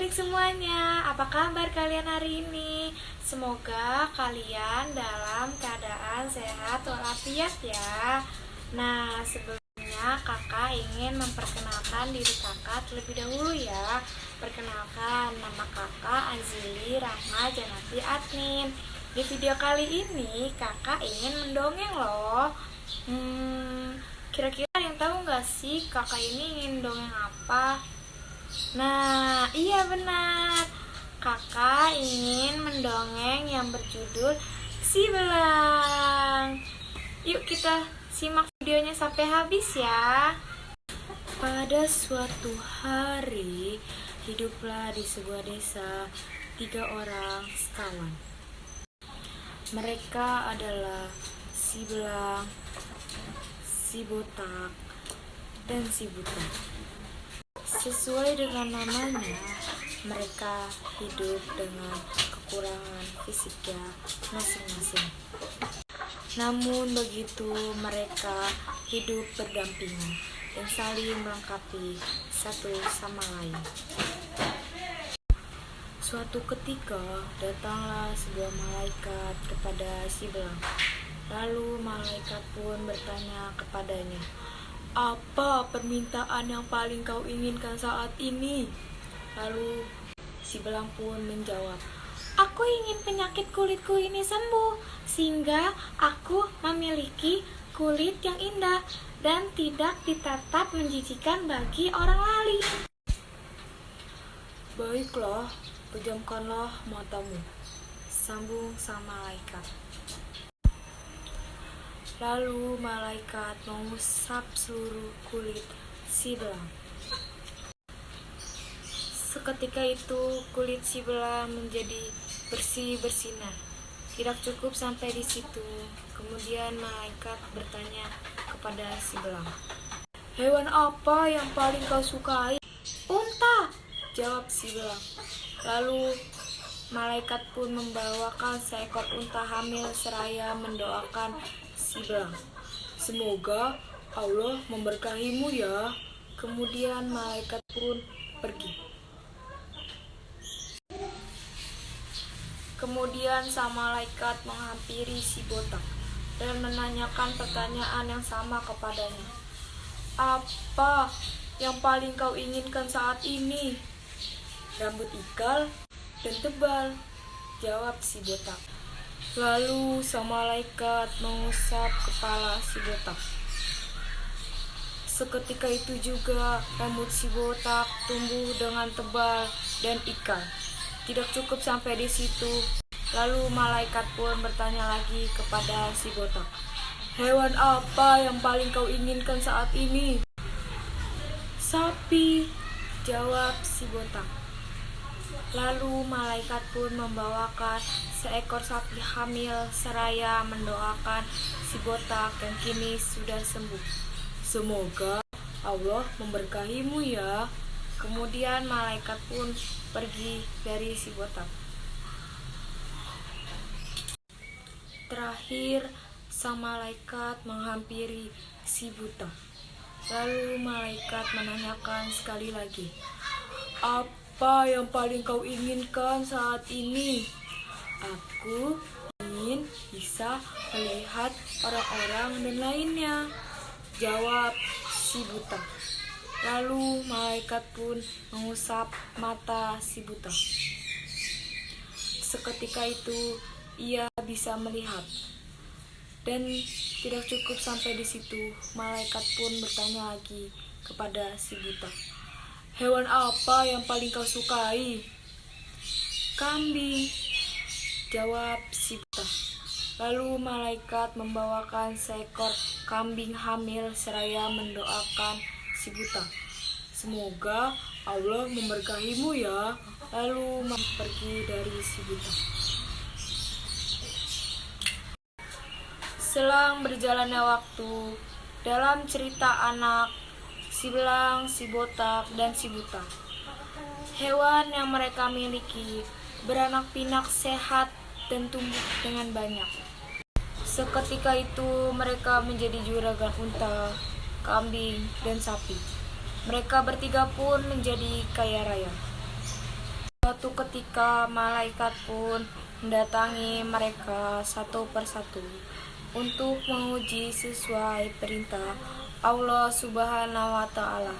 adik-adik semuanya, apa kabar kalian hari ini? Semoga kalian dalam keadaan sehat walafiat ya. Nah, sebelumnya kakak ingin memperkenalkan diri kakak terlebih dahulu ya. Perkenalkan, nama kakak Azili Rahma Janati Adnin. Di video kali ini kakak ingin mendongeng loh. Kira-kira yang tahu nggak sih kakak ini ingin dongeng apa? Nah, iya benar. Kakak ingin mendongeng yang berjudul Si Belang. Yuk kita simak videonya sampai habis ya. Pada suatu hari, hiduplah di sebuah desa 3 orang sekawan. Mereka adalah Si Belang, Si Botak, dan Si Buta. Sesuai dengan namanya, mereka hidup dengan kekurangan fisiknya masing-masing. Namun begitu, mereka hidup berdampingan dan saling melengkapi satu sama lain. Suatu ketika, datanglah sebuah malaikat kepada Si Belang. Lalu malaikat pun bertanya kepadanya, "Apa permintaan yang paling kau inginkan saat ini?" Lalu Si Belang pun menjawab, "Aku ingin penyakit kulitku ini sembuh, sehingga aku memiliki kulit yang indah dan tidak ditatap menjijikan bagi orang lain." "Baiklah, pejamkanlah matamu," sambung sang malaikat. Lalu malaikat mengusap seluruh kulit Si Belang. Seketika itu kulit Si Belang menjadi bersih bersinar. Tidak cukup sampai di situ. Kemudian malaikat bertanya kepada Si Belang, "Hewan apa yang paling kau sukai?" "Unta," jawab Si Belang. Lalu malaikat pun membawakan seekor unta hamil seraya mendoakan Si Belang, "Semoga Allah memberkahimu ya." Kemudian malaikat pun pergi. Kemudian sang malaikat menghampiri Si Botak dan menanyakan pertanyaan yang sama kepadanya, "Apa yang paling kau inginkan saat ini?" "Rambut ikal dan tebal," jawab Si Botak. Lalu sang malaikat mengusap kepala Si Botak. Seketika itu juga rambut Si Botak tumbuh dengan tebal dan ikal. Tidak cukup sampai di situ. Lalu malaikat pun bertanya lagi kepada Si Botak, "Hewan apa yang paling kau inginkan saat ini?" "Sapi," jawab Si Botak. Lalu malaikat pun membawakan seekor sapi hamil seraya mendoakan Si Botak yang kini sudah sembuh, "Semoga Allah memberkahimu ya." Kemudian malaikat pun pergi dari Si Botak. Terakhir, sang malaikat menghampiri Si Buta. Lalu malaikat menanyakan sekali lagi, "Apa yang paling kau inginkan saat ini?" "Aku ingin bisa melihat orang-orang dan lainnya," jawab Si Buta. Lalu malaikat pun mengusap mata Si Buta. Seketika itu ia bisa melihat. Dan tidak cukup sampai di situ, malaikat pun bertanya lagi kepada Si Buta, "Hewan apa yang paling kau sukai?" "Kambing," jawab Si Buta. Lalu malaikat membawakan seekor kambing hamil seraya mendoakan Si Buta, "Semoga Allah memberkahimu ya." Lalu pergi dari Si Buta. Selang berjalannya waktu, dalam cerita anak Si Belang, Si Botak, dan Si Buta, hewan yang mereka miliki beranak pinak sehat dan tumbuh dengan banyak. Seketika itu mereka menjadi juragan unta, kambing, dan sapi. Mereka bertiga pun menjadi kaya raya. Suatu ketika malaikat pun mendatangi mereka satu persatu untuk menguji sesuai perintah Allah Subhanahu wa Ta'ala.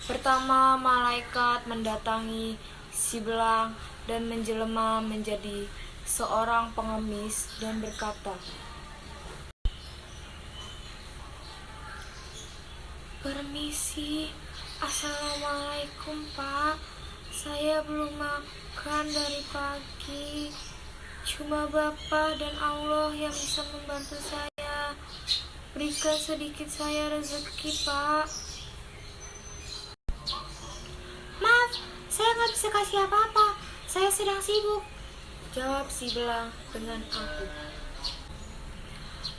Pertama, malaikat mendatangi si belang dan menjelma menjadi seorang pengemis dan berkata, "Permisi, Assalamualaikum Pak, saya belum makan dari pagi. Cuma Bapak dan Allah yang bisa membantu saya. Berikan sedikit saya rezeki Pak." "Maaf, saya nggak bisa kasih apa-apa, saya sedang sibuk," jawab si belang dengan angkuh.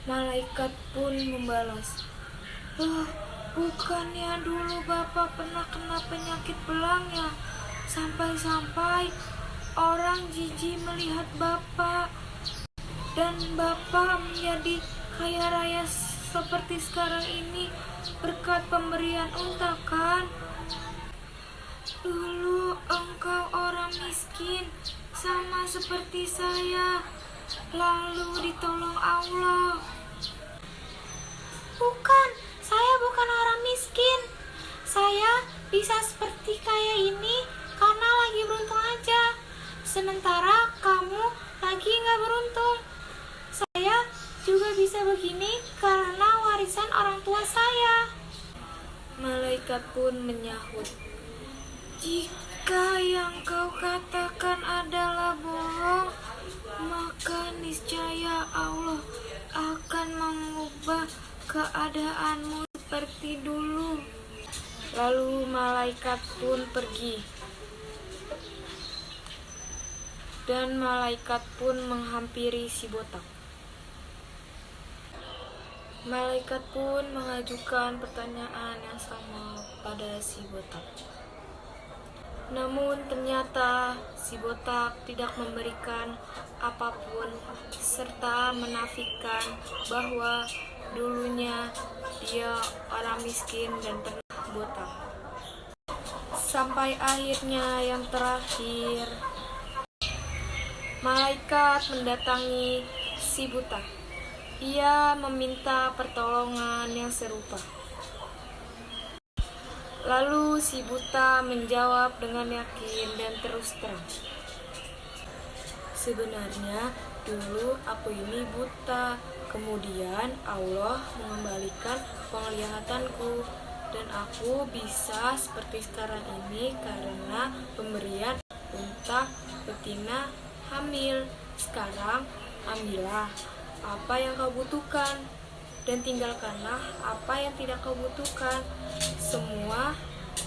Malaikat pun membalas, "Loh, bukannya dulu Bapak pernah kena penyakit belang ya? Sampai-sampai orang jijik melihat Bapak dan Bapak menjadi kaya raya seperti sekarang ini berkat pemberian unta kan? Dulu engkau orang miskin sama seperti saya, lalu ditolong Allah." "Bukan, saya bukan orang miskin. Saya bisa seperti kayak ini karena lagi beruntung aja. Sementara kamu lagi nggak beruntung. Saya juga bisa begini karena warisan orang tua saya." Malaikat pun menyahut, "Jika yang kau katakan adalah bohong, maka niscaya Allah akan mengubah keadaanmu seperti dulu." Lalu malaikat pun pergi, dan malaikat pun menghampiri si botak. Malaikat pun mengajukan pertanyaan yang sama pada si botak. Namun ternyata si botak tidak memberikan apapun serta menafikan bahwa dulunya dia orang miskin dan pernah botak. Sampai akhirnya yang terakhir, malaikat mendatangi si buta. Ia meminta pertolongan yang serupa. Lalu si buta menjawab dengan yakin dan terus terang, "Sebenarnya dulu aku ini buta, kemudian Allah mengembalikan penglihatanku dan aku bisa seperti sekarang ini karena pemberian unta betina hamil. Sekarang ambillah apa yang kau butuhkan dan tinggalkanlah apa yang tidak kau butuhkan. Semua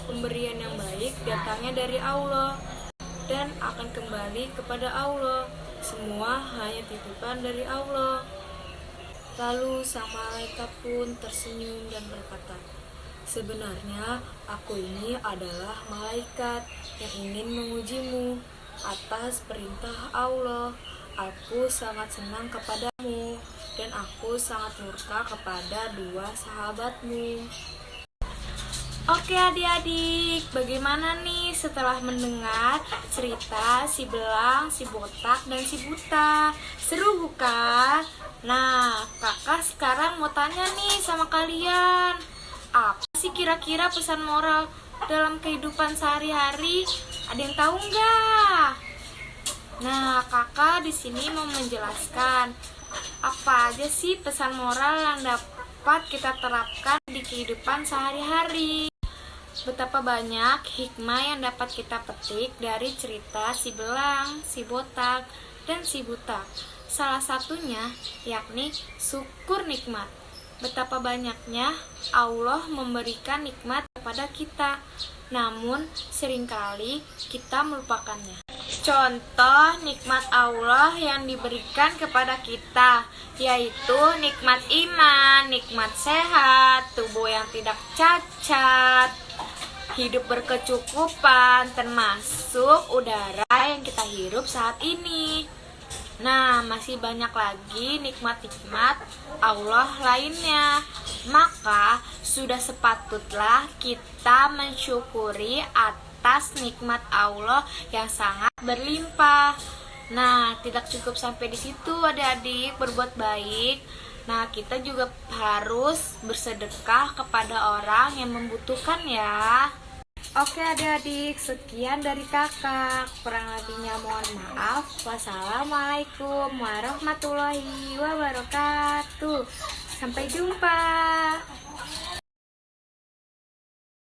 pemberian yang baik datangnya dari Allah dan akan kembali kepada Allah. Semua hanya titipan dari Allah." Lalu sang malaikat pun tersenyum dan berkata, "Sebenarnya aku ini adalah malaikat yang ingin mengujimu atas perintah Allah. Aku sangat senang kepadamu dan aku sangat murka kepada dua sahabatmu." Oke adik-adik, bagaimana nih setelah mendengar cerita si belang, si botak, dan si buta? Seru bukan? Nah, kakak sekarang mau tanya nih sama kalian. Apa sih kira-kira pesan moral dalam kehidupan sehari-hari? Ada yang tahu nggak? Nah, kakak di sini mau menjelaskan apa aja sih pesan moral yang dapat kita terapkan di kehidupan sehari-hari. Betapa banyak hikmah yang dapat kita petik dari cerita si belang, si botak, dan si buta. Salah satunya yakni syukur nikmat. Betapa banyaknya Allah memberikan nikmat kepada kita, namun seringkali kita melupakannya. Contoh nikmat Allah yang diberikan kepada kita yaitu nikmat iman, nikmat sehat, tubuh yang tidak cacat, hidup berkecukupan, termasuk udara yang kita hirup saat ini. Nah, masih banyak lagi nikmat-nikmat Allah lainnya. Maka sudah sepatutlah kita mensyukuri atas atas nikmat Allah yang sangat berlimpah. Nah, tidak cukup sampai di situ adik-adik berbuat baik. Nah, kita juga harus bersedekah kepada orang yang membutuhkan ya. Oke adik-adik, sekian dari kakak. Kurang lebihnya mohon maaf. Wassalamualaikum warahmatullahi wabarakatuh. Sampai jumpa.